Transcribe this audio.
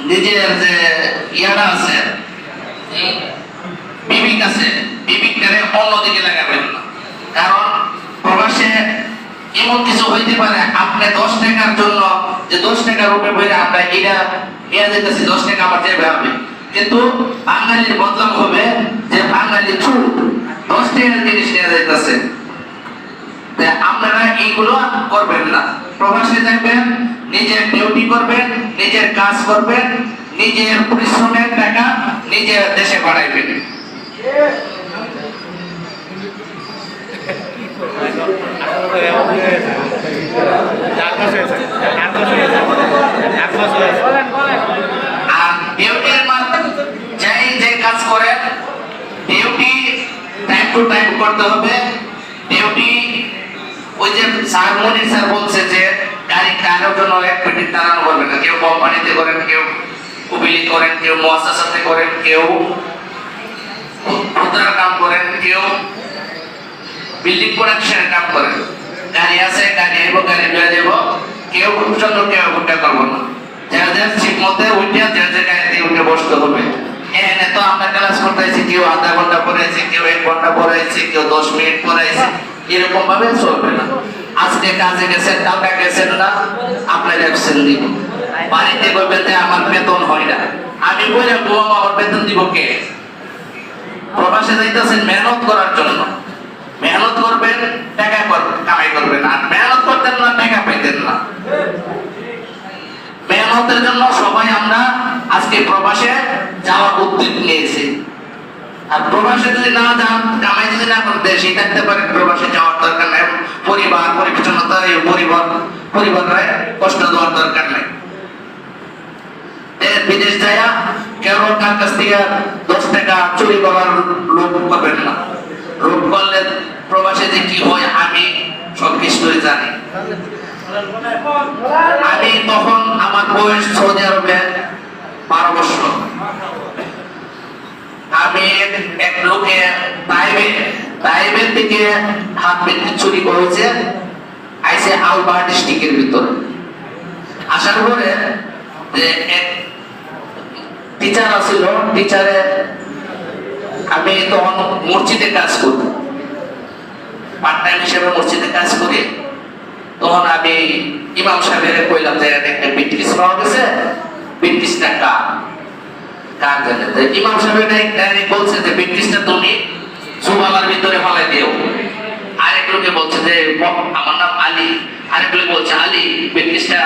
নিজের যে ইয়াটা আছে বিবিক আছে বিবিকটারে অন্যদিকে লাগাবেন না। কারণ প্রবাসে এমন কিছু হইতে পারে আপনি 10 টাকার জন্য যে 10 টাকার উপরে বইরে আমরা এটা দিতেছি 10 টাকা আমার যাবে হবে, কিন্তু বাঙালির বদলাম হবে যে বাঙালি চুল 10 টাকার জিনিস নিয়ে যাইতেছে। আপনারা এইগুলো করবেন না। প্রবাসে থাকবেন, নিজের ডিউটি করবেন, নিজের কাজ করবেন, নিজের পরিশ্রমের টাকা নিজের দেশে বাড়াইবেন। আর ডিউটির মাধ্যমে যাই যে কাজ করেন ডিউটি টাইম টু টাইম করতে হবে। ডিউটি ওই যে স্যার মনির স্যার বলছে যে গাড়ি কারোর জন্য এক মিনিট দাঁড়ানো করবে না। কেউ কোম্পানিতে করেন, কেউ কুবিলি করেন, কেউ মুআসাসাতে করেন, কেউ খুচরা কাম করেন, কেউ বিল্ডিং প্রোডাকশনের কাম করেন। গাড়ি আছে, গাড়ি আইব, গাড়ি বেড়ে যাব, কেউ জন্য কেউ উঠে করবো না। যারা যারা ঠিক মতো উঠে যার যে গাড়িতে উঠে বসতে হবে। এখানে তো আমরা ক্লাস করতেছি, কেউ আধা ঘন্টা পড়াইছে, কেউ 1 ঘন্টা পড়াইছে, কেউ 10 মিনিট পড়াইছে, এরকম ভাবে চলবে না। আজকে কাজে গেছেন, কালকে গেছেন না, আপনার অ্যাবসেন্ট দিব। বাড়িতে বলবেন যে আমার বেতন হয় না, আমি বলে বলবো আমার বেতন দিব কে? প্রবাসে যাইতেছেন মেহনত করার জন্য, মেহনত করবেন, টাকা কামাই করবেন। আর মেহনত করতেন না, টাকা পাইতেন না। মেহনতের জন্য সবাই আমরা আজকে প্রবাসে যাওয়ার উদ্যোগ নিয়েছি। আর প্রবাসে যদি না যান, কামাই যদি না করেন, দেশেই থাকতে পারেন, প্রবাসে যাওয়ার দরকার নাই। পরিবার পরিবেশনতা পরিবারে কষ্ট দেওয়ার দরকার নাই। বিদেশ যায় কেউ তার কাছ থেকে 10 টাকা চুরি করার লোভ করবেন না। লোভ করলে প্রবাসে যে কি হয় আমি সব কিছুই জানি। আমি তখন আমার বয়স সৌদি আরবে 12 বছর। আমি এক লোকে তাইবের দিকে হাত পেতে চুরি করেছে, আইসে আলবা ডিস্ট্রিক্টের ভিতরে। আসার পরে যে এক টিচার আছিল, টিচারে আমি তখন মসজিদে কাজ করি, পার্ট টাইম হিসেবে মসজিদে কাজ করি। তখন আমি ইমাম সাহেবের কইলাম যে একটা ব্রিটিশ পাওয়া গেছে, ব্রিটিশটা কার জানে। ইমাম সাহেব বলছে যে ব্রিটিশটা তুমি সুবালার ভিতরে ফেলাই দিও। আরেক লোকে বলছে যে আমার নাম আলী, আরেক লোক বলছে আলী ব্রিটিশটা